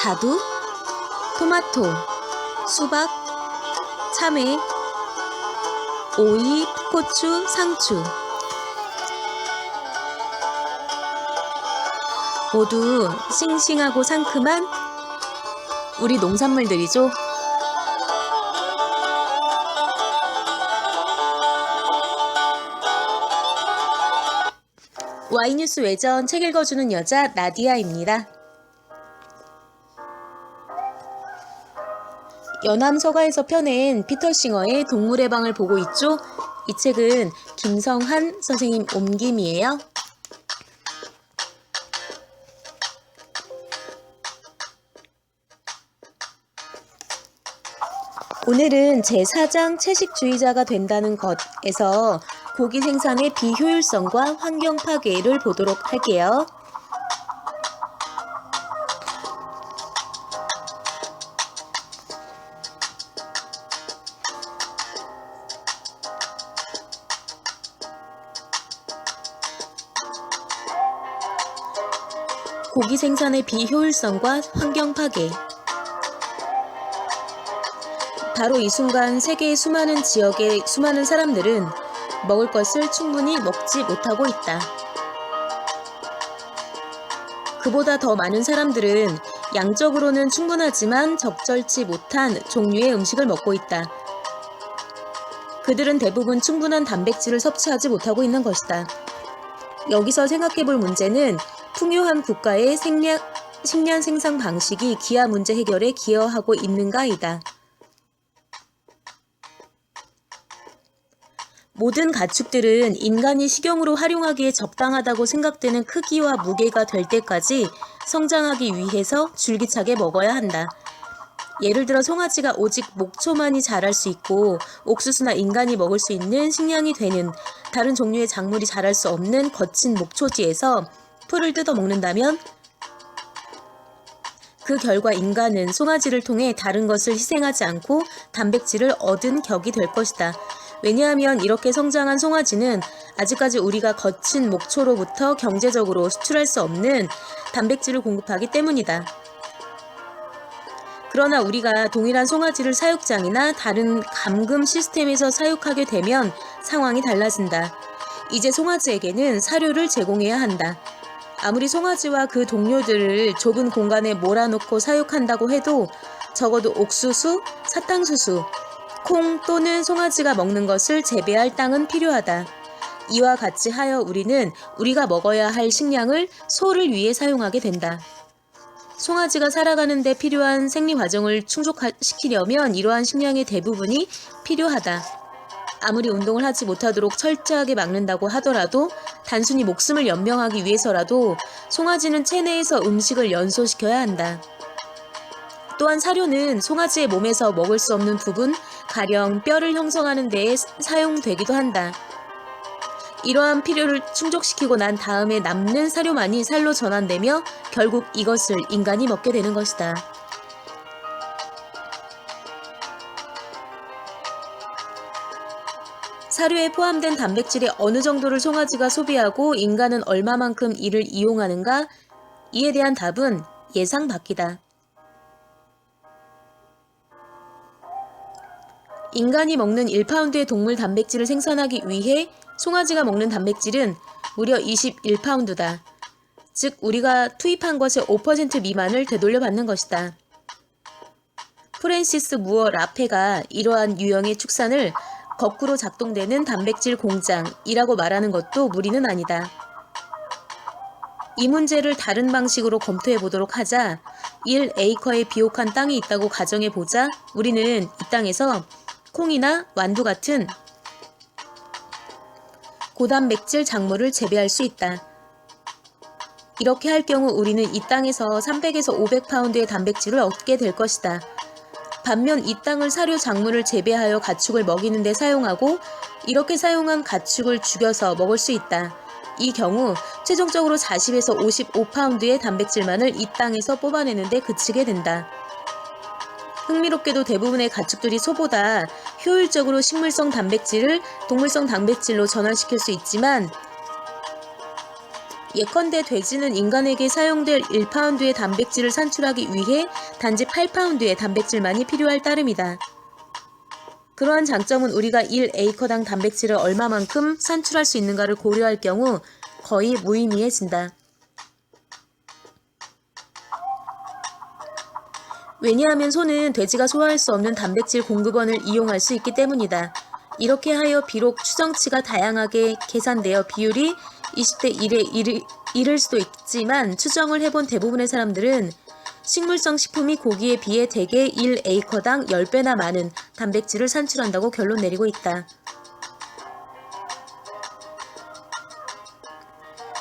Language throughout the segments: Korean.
자두, 토마토, 수박, 참외, 오이, 풋고추, 상추 모두 싱싱하고 상큼한 우리 농산물들이죠. Y뉴스 외전 책 읽어주는 여자 나디아입니다. 연암서가에서 펴낸 피터 싱어의 동물의 방을 보고 있죠? 이 책은 김성한 선생님 옮김이에요. 오늘은 제4장 채식주의자가 된다는 것에서 고기 생산의 비효율성과 환경 파괴를 보도록 할게요. 고기 생산의 비효율성과 환경 파괴. 바로 이 순간 세계의 수많은 지역의 수많은 사람들은 먹을 것을 충분히 먹지 못하고 있다. 그보다 더 많은 사람들은 양적으로는 충분하지만 적절치 못한 종류의 음식을 먹고 있다. 그들은 대부분 충분한 단백질을 섭취하지 못하고 있는 것이다. 여기서 생각해볼 문제는 풍요한 국가의 식량 생산 방식이 기아 문제 해결에 기여하고 있는가이다. 모든 가축들은 인간이 식용으로 활용하기에 적당하다고 생각되는 크기와 무게가 될 때까지 성장하기 위해서 줄기차게 먹어야 한다. 예를 들어 송아지가 오직 목초만이 자랄 수 있고 옥수수나 인간이 먹을 수 있는 식량이 되는 다른 종류의 작물이 자랄 수 없는 거친 목초지에서 풀을 뜯어 먹는다면 그 결과 인간은 송아지를 통해 다른 것을 희생하지 않고 단백질을 얻은 격이 될 것이다. 왜냐하면 이렇게 성장한 송아지는 아직까지 우리가 거친 목초로부터 경제적으로 수출할 수 없는 단백질을 공급하기 때문이다. 그러나 우리가 동일한 송아지를 사육장이나 다른 감금 시스템에서 사육하게 되면 상황이 달라진다. 이제 송아지에게는 사료를 제공해야 한다. 아무리 송아지와 그 동료들을 좁은 공간에 몰아놓고 사육한다고 해도 적어도 옥수수, 사탕수수, 콩 또는 송아지가 먹는 것을 재배할 땅은 필요하다. 이와 같이 하여 우리는 우리가 먹어야 할 식량을 소를 위해 사용하게 된다. 송아지가 살아가는 데 필요한 생리 과정을 충족시키려면 이러한 식량의 대부분이 필요하다. 아무리 운동을 하지 못하도록 철저하게 막는다고 하더라도 단순히 목숨을 연명하기 위해서라도 송아지는 체내에서 음식을 연소시켜야 한다. 또한 사료는 송아지의 몸에서 먹을 수 없는 부분, 가령 뼈를 형성하는 데에 사용되기도 한다. 이러한 필요를 충족시키고 난 다음에 남는 사료만이 살로 전환되며 결국 이것을 인간이 먹게 되는 것이다. 사료에 포함된 단백질의 어느 정도를 송아지가 소비하고 인간은 얼마만큼 이를 이용하는가? 이에 대한 답은 예상 밖이다. 인간이 먹는 1파운드의 동물 단백질을 생산하기 위해 송아지가 먹는 단백질은 무려 21파운드다. 즉 우리가 투입한 것의 5% 미만을 되돌려받는 것이다. 프랜시스 무어 라페가 이러한 유형의 축산을 거꾸로 작동되는 단백질 공장이라고 말하는 것도 무리는 아니다. 이 문제를 다른 방식으로 검토해 보도록 하자 1에이커의 비옥한 땅이 있다고 가정해 보자 우리는 이 땅에서 콩이나 완두 같은 고단백질 작물을 재배할 수 있다. 이렇게 할 경우 우리는 이 땅에서 300에서 500파운드의 단백질을 얻게 될 것이다. 반면 이 땅을 사료 작물을 재배하여 가축을 먹이는 데 사용하고 이렇게 사용한 가축을 죽여서 먹을 수 있다. 이 경우 최종적으로 40에서 55파운드의 단백질만을 이 땅에서 뽑아내는 데 그치게 된다. 흥미롭게도 대부분의 가축들이 소보다 효율적으로 식물성 단백질을 동물성 단백질로 전환시킬 수 있지만 예컨대 돼지는 인간에게 사용될 1파운드의 단백질을 산출하기 위해 단지 8파운드의 단백질만이 필요할 따름이다. 그러한 장점은 우리가 1에이커당 단백질을 얼마만큼 산출할 수 있는가를 고려할 경우 거의 무의미해진다. 왜냐하면 소는 돼지가 소화할 수 없는 단백질 공급원을 이용할 수 있기 때문이다. 이렇게 하여 비록 추정치가 다양하게 계산되어 비율이 20대 1에 이를 수도 있지만 추정을 해본 대부분의 사람들은 식물성 식품이 고기에 비해 대개 1에이커당 10배나 많은 단백질을 산출한다고 결론 내리고 있다.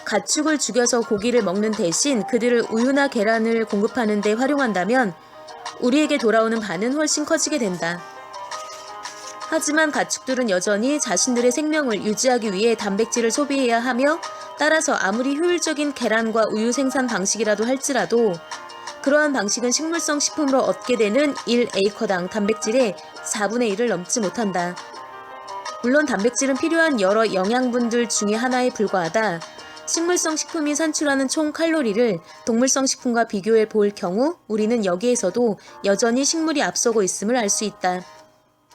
가축을 죽여서 고기를 먹는 대신 그들을 우유나 계란을 공급하는 데 활용한다면 우리에게 돌아오는 반은 훨씬 커지게 된다. 하지만 가축들은 여전히 자신들의 생명을 유지하기 위해 단백질을 소비해야 하며 따라서 아무리 효율적인 계란과 우유 생산 방식이라도 할지라도 그러한 방식은 식물성 식품으로 얻게 되는 1에이커당 단백질의 4분의 1을 넘지 못한다. 물론 단백질은 필요한 여러 영양분들 중에 하나에 불과하다. 식물성 식품이 산출하는 총 칼로리를 동물성 식품과 비교해 볼 경우 우리는 여기에서도 여전히 식물이 앞서고 있음을 알 수 있다.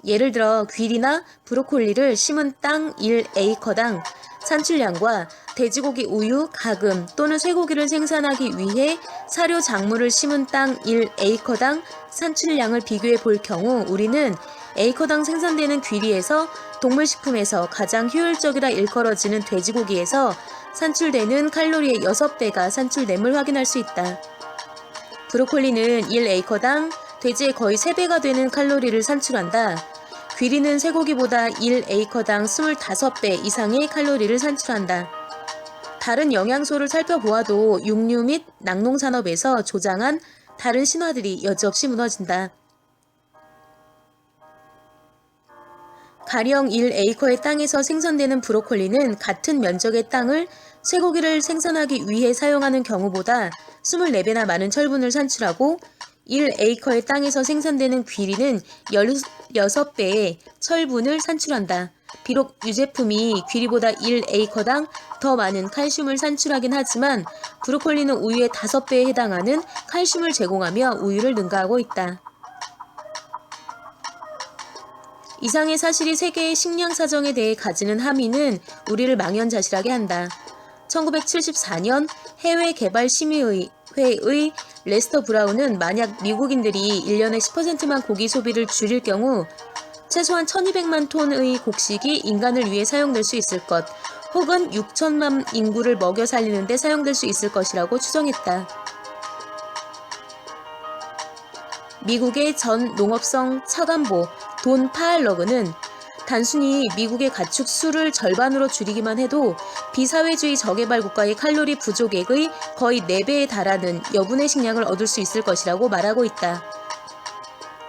예를 들어 귀리나 브로콜리를 심은 땅 1에이커당 산출량과 돼지고기 우유, 가금 또는 쇠고기를 생산하기 위해 사료 작물을 심은 땅 1에이커당 산출량을 비교해 볼 경우 우리는 에이커당 생산되는 귀리에서 동물식품에서 가장 효율적이라 일컬어지는 돼지고기에서 산출되는 칼로리의 6배가 산출됨을 확인할 수 있다. 브로콜리는 1에이커당 돼지의 거의 3배가 되는 칼로리를 산출한다. 귀리는 쇠고기보다 1에이커당 25배 이상의 칼로리를 산출한다. 다른 영양소를 살펴보아도 육류 및 낙농산업에서 조장한 다른 신화들이 여지없이 무너진다. 가령 1에이커의 땅에서 생산되는 브로콜리는 같은 면적의 땅을 쇠고기를 생산하기 위해 사용하는 경우보다 24배나 많은 철분을 산출하고 1에이커의 땅에서 생산되는 귀리는 16배의 철분을 산출한다. 비록 유제품이 귀리보다 1에이커당 더 많은 칼슘을 산출하긴 하지만 브로콜리는 우유의 5배에 해당하는 칼슘을 제공하며 우유를 능가하고 있다. 이상의 사실이 세계의 식량 사정에 대해 가지는 함의는 우리를 망연자실하게 한다. 1974년 해외개발심의회의 레스터 브라운은 만약 미국인들이 1년에 10%만 고기 소비를 줄일 경우 최소한 1200만 톤의 곡식이 인간을 위해 사용될 수 있을 것 혹은 6천만 인구를 먹여 살리는 데 사용될 수 있을 것이라고 추정했다. 미국의 전 농업성 차관보 돈 파알러그는 단순히 미국의 가축 수를 절반으로 줄이기만 해도 비사회주의 저개발 국가의 칼로리 부족액의 거의 4배에 달하는 여분의 식량을 얻을 수 있을 것이라고 말하고 있다.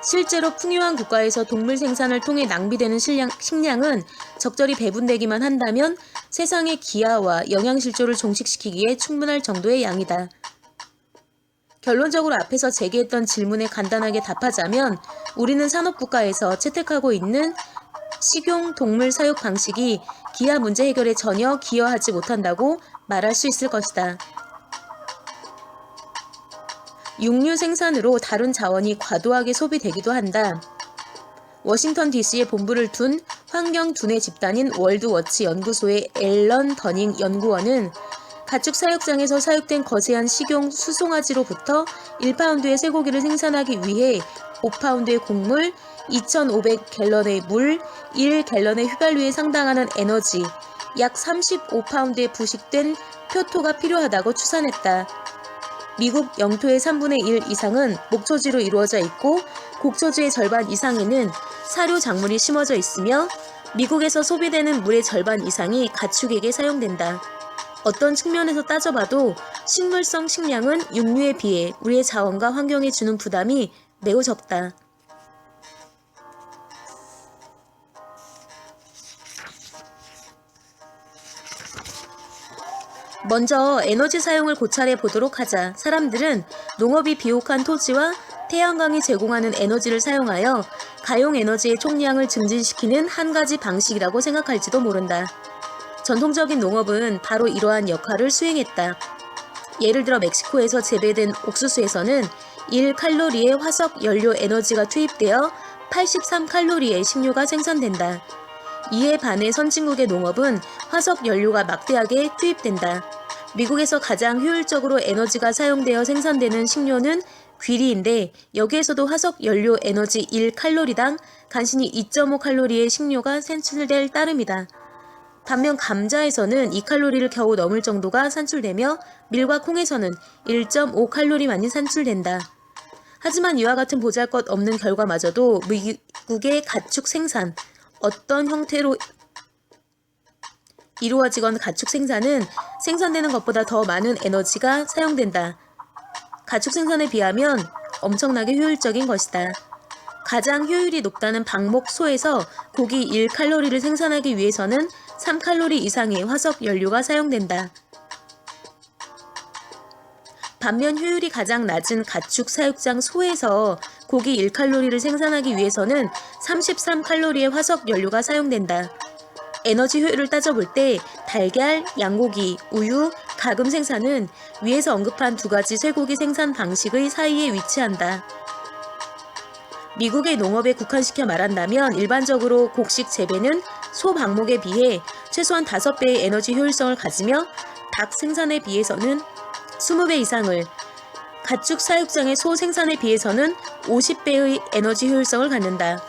실제로 풍요한 국가에서 동물 생산을 통해 낭비되는 식량은 적절히 배분되기만 한다면 세상의 기아와 영양실조를 종식시키기에 충분할 정도의 양이다. 결론적으로 앞에서 제기했던 질문에 간단하게 답하자면 우리는 산업국가에서 채택하고 있는 식용 동물 사육 방식이 기아 문제 해결에 전혀 기여하지 못한다고 말할 수 있을 것이다. 육류 생산으로 다른 자원이 과도하게 소비되기도 한다. 워싱턴 DC에 본부를 둔 환경 두뇌 집단인 월드워치 연구소의 앨런 더닝 연구원은 가축 사육장에서 사육된 거세한 식용 수송아지로부터 1파운드의 쇠고기를 생산하기 위해 5파운드의 곡물, 2,500갤런의 물, 1갤런의 휘발유에 상당하는 에너지, 약 35파운드의 부식된 표토가 필요하다고 추산했다. 미국 영토의 3분의 1 이상은 목초지로 이루어져 있고 곡초지의 절반 이상에는 사료 작물이 심어져 있으며 미국에서 소비되는 물의 절반 이상이 가축에게 사용된다. 어떤 측면에서 따져봐도 식물성 식량은 육류에 비해 우리의 자원과 환경에 주는 부담이 매우 적다. 먼저 에너지 사용을 고찰해 보도록 하자. 사람들은 농업이 비옥한 토지와 태양광이 제공하는 에너지를 사용하여 가용 에너지의 총량을 증진시키는 한 가지 방식이라고 생각할지도 모른다. 전통적인 농업은 바로 이러한 역할을 수행했다. 예를 들어 멕시코에서 재배된 옥수수에서는 1칼로리의 화석 연료 에너지가 투입되어 83칼로리의 식료가 생산된다. 이에 반해 선진국의 농업은 화석 연료가 막대하게 투입된다. 미국에서 가장 효율적으로 에너지가 사용되어 생산되는 식료는 귀리인데 여기에서도 화석 연료 에너지 1칼로리당 간신히 2.5칼로리의 식료가 산출될 따름이다. 반면 감자에서는 2칼로리를 겨우 넘을 정도가 산출되며 밀과 콩에서는 1.5칼로리만이 산출된다. 하지만 이와 같은 보잘것없는 결과마저도 미국의 가축 생산, 어떤 형태로 이루어지건 가축 생산은 생산되는 것보다 더 많은 에너지가 사용된다. 가축 생산에 비하면 엄청나게 효율적인 것이다. 가장 효율이 높다는 방목 소에서 고기 1칼로리를 생산하기 위해서는 3칼로리 이상의 화석 연료가 사용된다. 반면 효율이 가장 낮은 가축 사육장 소에서 고기 1칼로리를 생산하기 위해서는 33칼로리의 화석 연료가 사용된다. 에너지 효율을 따져볼 때 달걀, 양고기, 우유, 가금 생산은 위에서 언급한 두 가지 쇠고기 생산 방식의 사이에 위치한다. 미국의 농업에 국한시켜 말한다면 일반적으로 곡식 재배는 소 방목에 비해 최소한 5배의 에너지 효율성을 가지며 닭 생산에 비해서는 20배 이상을, 가축 사육장의 소 생산에 비해서는 50배의 에너지 효율성을 갖는다.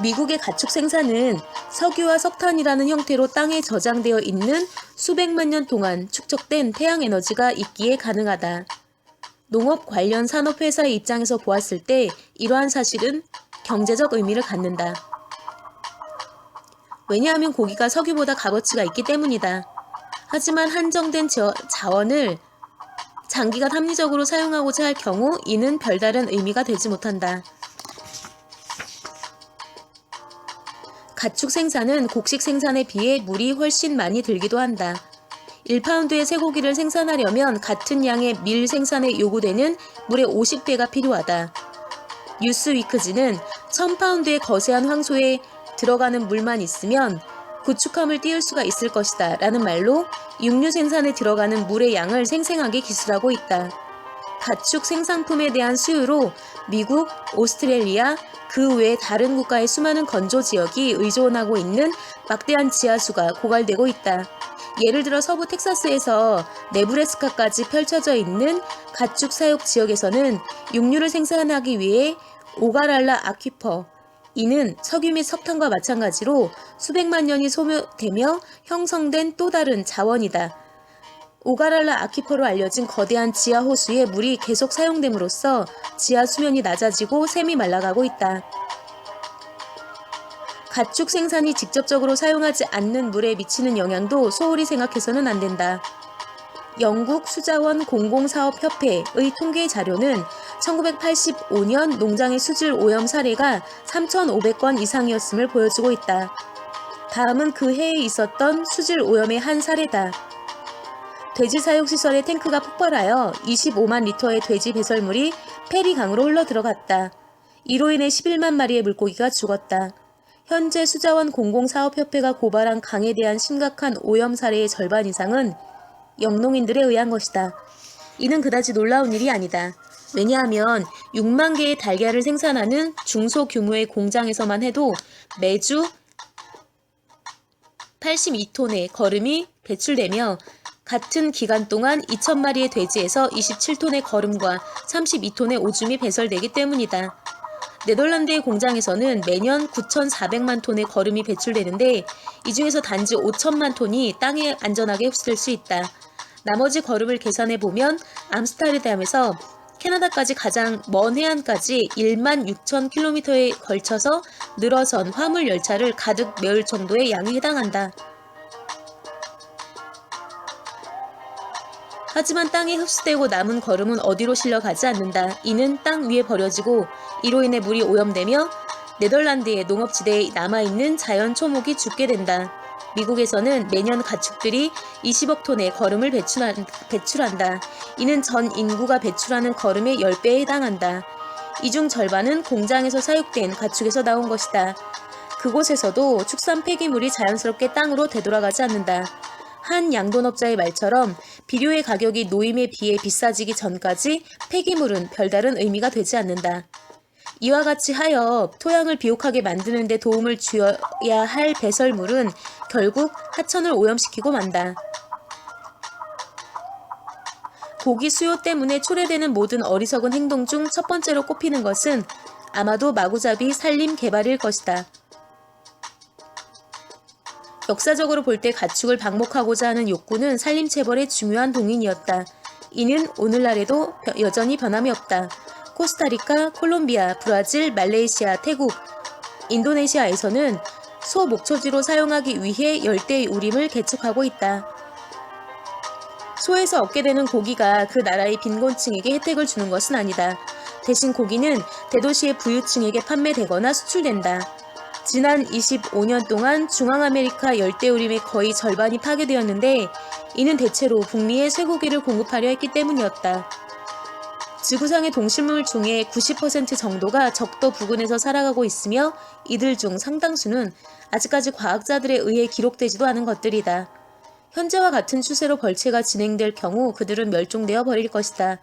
미국의 가축 생산은 석유와 석탄이라는 형태로 땅에 저장되어 있는 수백만 년 동안 축적된 태양에너지가 있기에 가능하다. 농업 관련 산업회사의 입장에서 보았을 때 이러한 사실은 경제적 의미를 갖는다. 왜냐하면 고기가 석유보다 값어치가 있기 때문이다. 하지만 한정된 자원을 장기간 합리적으로 사용하고자 할 경우 이는 별다른 의미가 되지 못한다. 가축 생산은 곡식 생산에 비해 물이 훨씬 많이 들기도 한다. 1파운드의 쇠고기를 생산하려면 같은 양의 밀 생산에 요구되는 물의 50배가 필요하다. 뉴스위크지는 1000파운드의 거세한 황소에 들어가는 물만 있으면 구축함을 띄울 수가 있을 것이다 라는 말로 육류 생산에 들어가는 물의 양을 생생하게 기술하고 있다. 가축 생산품에 대한 수요로 미국, 오스트레일리아, 그 외 다른 국가의 수많은 건조 지역이 의존하고 있는 막대한 지하수가 고갈되고 있다. 예를 들어 서부 텍사스에서 네브래스카까지 펼쳐져 있는 가축 사육 지역에서는 육류를 생산하기 위해 오가랄라 아퀴퍼, 이는 석유 및 석탄과 마찬가지로 수백만 년이 소모되며 형성된 또 다른 자원이다. 오가랄라 아퀴퍼로 알려진 거대한 지하 호수에 물이 계속 사용됨으로써 지하 수면이 낮아지고 샘이 말라가고 있다. 가축 생산이 직접적으로 사용하지 않는 물에 미치는 영향도 소홀히 생각해서는 안 된다. 영국 수자원 공공사업협회의 통계 자료는 1985년 농장의 수질 오염 사례가 3,500건 이상이었음을 보여주고 있다. 다음은 그 해에 있었던 수질 오염의 한 사례다. 돼지 사육시설의 탱크가 폭발하여 25만 리터의 돼지 배설물이 페리강으로 흘러 들어갔다. 이로 인해 11만 마리의 물고기가 죽었다. 현재 수자원 공공사업협회가 고발한 강에 대한 심각한 오염 사례의 절반 이상은 영농인들에 의한 것이다. 이는 그다지 놀라운 일이 아니다. 왜냐하면 6만 개의 달걀을 생산하는 중소규모의 공장에서만 해도 매주 82톤의 거름이 배출되며 같은 기간 동안 2,000마리의 돼지에서 27톤의 거름과 32톤의 오줌이 배설되기 때문이다. 네덜란드의 공장에서는 매년 9,400만 톤의 거름이 배출되는데 이 중에서 단지 5천만 톤이 땅에 안전하게 흡수될 수 있다. 나머지 거름을 계산해보면 암스테르담에서 캐나다까지 가장 먼 해안까지 1만 6천 킬로미터에 걸쳐서 늘어선 화물 열차를 가득 메울 정도의 양에 해당한다. 하지만 땅에 흡수되고 남은 거름은 어디로 실려가지 않는다. 이는 땅 위에 버려지고 이로 인해 물이 오염되며 네덜란드의 농업지대에 남아있는 자연 초목이 죽게 된다. 미국에서는 매년 가축들이 20억 톤의 거름을 배출한다. 이는 전 인구가 배출하는 거름의 10배에 해당한다. 이 중 절반은 공장에서 사육된 가축에서 나온 것이다. 그곳에서도 축산 폐기물이 자연스럽게 땅으로 되돌아가지 않는다. 한 양돈업자의 말처럼 비료의 가격이 노임에 비해 비싸지기 전까지 폐기물은 별다른 의미가 되지 않는다. 이와 같이 하여 토양을 비옥하게 만드는 데 도움을 주어야 할 배설물은 결국 하천을 오염시키고 만다. 고기 수요 때문에 초래되는 모든 어리석은 행동 중 첫 번째로 꼽히는 것은 아마도 마구잡이 산림 개발일 것이다. 역사적으로 볼 때 가축을 방목하고자 하는 욕구는 산림체벌의 중요한 동인이었다. 이는 오늘날에도 여전히 변함이 없다. 코스타리카, 콜롬비아, 브라질, 말레이시아, 태국, 인도네시아에서는 소 목초지로 사용하기 위해 열대의 우림을 개척하고 있다. 소에서 얻게 되는 고기가 그 나라의 빈곤층에게 혜택을 주는 것은 아니다. 대신 고기는 대도시의 부유층에게 판매되거나 수출된다. 지난 25년 동안 중앙아메리카 열대우림의 거의 절반이 파괴되었는데 이는 대체로 북미에 쇠고기를 공급하려 했기 때문이었다. 지구상의 동식물 중에 90% 정도가 적도 부근에서 살아가고 있으며 이들 중 상당수는 아직까지 과학자들에 의해 기록되지도 않은 것들이다. 현재와 같은 추세로 벌채가 진행될 경우 그들은 멸종되어 버릴 것이다.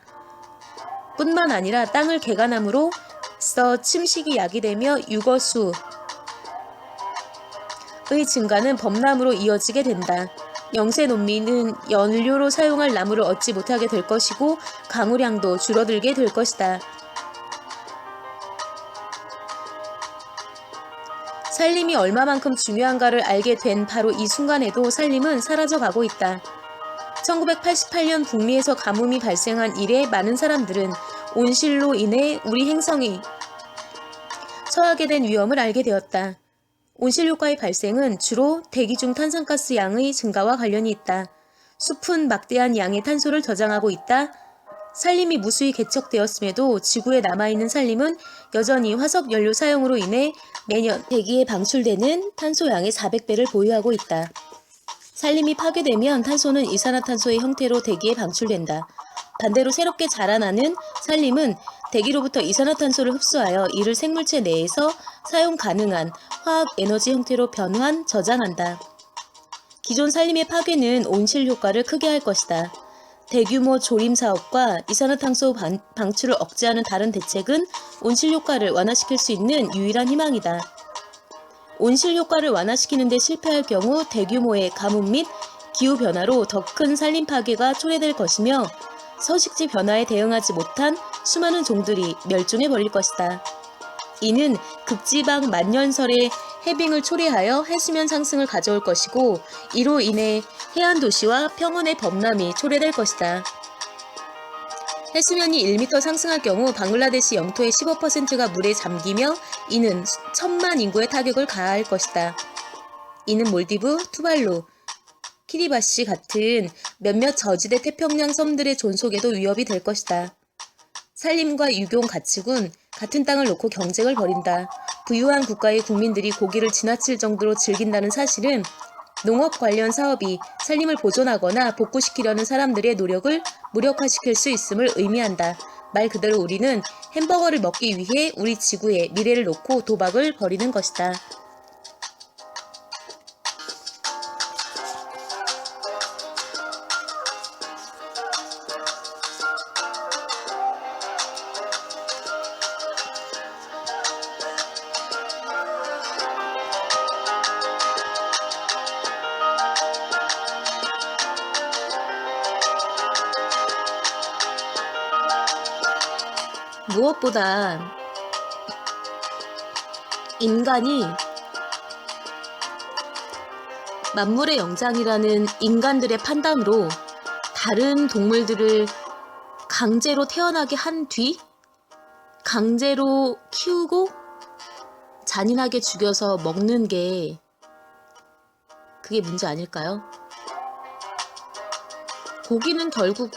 뿐만 아니라 땅을 개간함으로 침식이 야기되며 유거수 의 증가는 범람으로 이어지게 된다. 영세 농민은 연료로 사용할 나무를 얻지 못하게 될 것이고 강우량도 줄어들게 될 것이다. 산림이 얼마만큼 중요한가를 알게 된 바로 이 순간에도 산림은 사라져가고 있다. 1988년 북미에서 가뭄이 발생한 이래 많은 사람들은 온실로 인해 우리 행성이 처하게 된 위험을 알게 되었다. 온실효과의 발생은 주로 대기 중 탄산가스 양의 증가와 관련이 있다. 숲은 막대한 양의 탄소를 저장하고 있다. 산림이 무수히 개척되었음에도 지구에 남아있는 산림은 여전히 화석연료 사용으로 인해 매년 대기에 방출되는 탄소양의 400배를 보유하고 있다. 산림이 파괴되면 탄소는 이산화탄소의 형태로 대기에 방출된다. 반대로 새롭게 자라나는 산림은 대기로부터 이산화탄소를 흡수하여 이를 생물체 내에서 사용 가능한 화학 에너지 형태로 변환, 저장한다. 기존 산림의 파괴는 온실 효과를 크게 할 것이다. 대규모 조림 사업과 이산화탄소 방출을 억제하는 다른 대책은 온실 효과를 완화시킬 수 있는 유일한 희망이다. 온실 효과를 완화시키는 데 실패할 경우 대규모의 가뭄 및 기후변화로 더 큰 산림 파괴가 초래될 것이며 서식지 변화에 대응하지 못한 수많은 종들이 멸종해 버릴 것이다. 이는 극지방 만년설의 해빙을 초래하여 해수면 상승을 가져올 것이고 이로 인해 해안 도시와 평원의 범람이 초래될 것이다. 해수면이 1m 상승할 경우 방글라데시 영토의 15%가 물에 잠기며 이는 천만 인구에 타격을 가할 것이다. 이는 몰디브, 투발루, 키리바시 같은 몇몇 저지대 태평양 섬들의 존속에도 위협이 될 것이다. 산림과 유기용 가축은 같은 땅을 놓고 경쟁을 벌인다. 부유한 국가의 국민들이 고기를 지나칠 정도로 즐긴다는 사실은 농업 관련 사업이 산림을 보존하거나 복구시키려는 사람들의 노력을 무력화시킬 수 있음을 의미한다. 말 그대로 우리는 햄버거를 먹기 위해 우리 지구의 미래를 놓고 도박을 벌이는 것이다. 무엇보다 인간이 만물의 영장이라는 인간들의 판단으로 다른 동물들을 강제로 태어나게 한 뒤 강제로 키우고 잔인하게 죽여서 먹는 게 그게 문제 아닐까요? 고기는 결국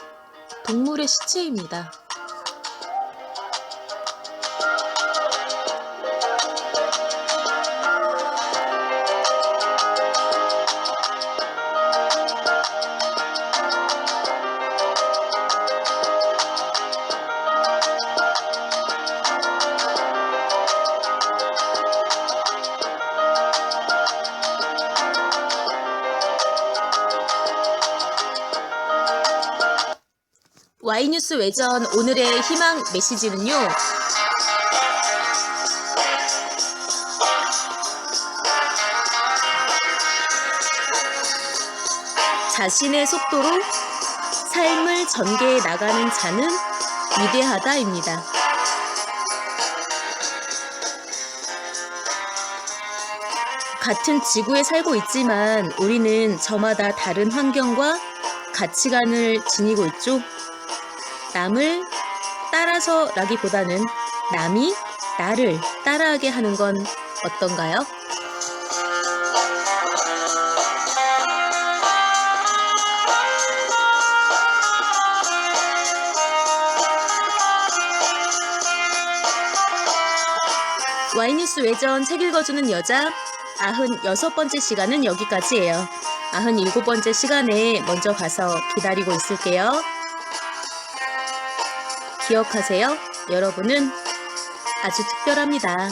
동물의 시체입니다. Y뉴스 외전 오늘의 희망 메시지는요. 자신의 속도로 삶을 전개해 나가는 자는 위대하다입니다. 같은 지구에 살고 있지만 우리는 저마다 다른 환경과 가치관을 지니고 있죠. 남을 따라서라기보다는 남이 나를 따라하게 하는 건 어떤가요? Y뉴스 외전 책 읽어주는 여자 96번째 시간은 여기까지예요. 97번째 시간에 먼저 가서 기다리고 있을게요. 기억하세요. 여러분은 아주 특별합니다.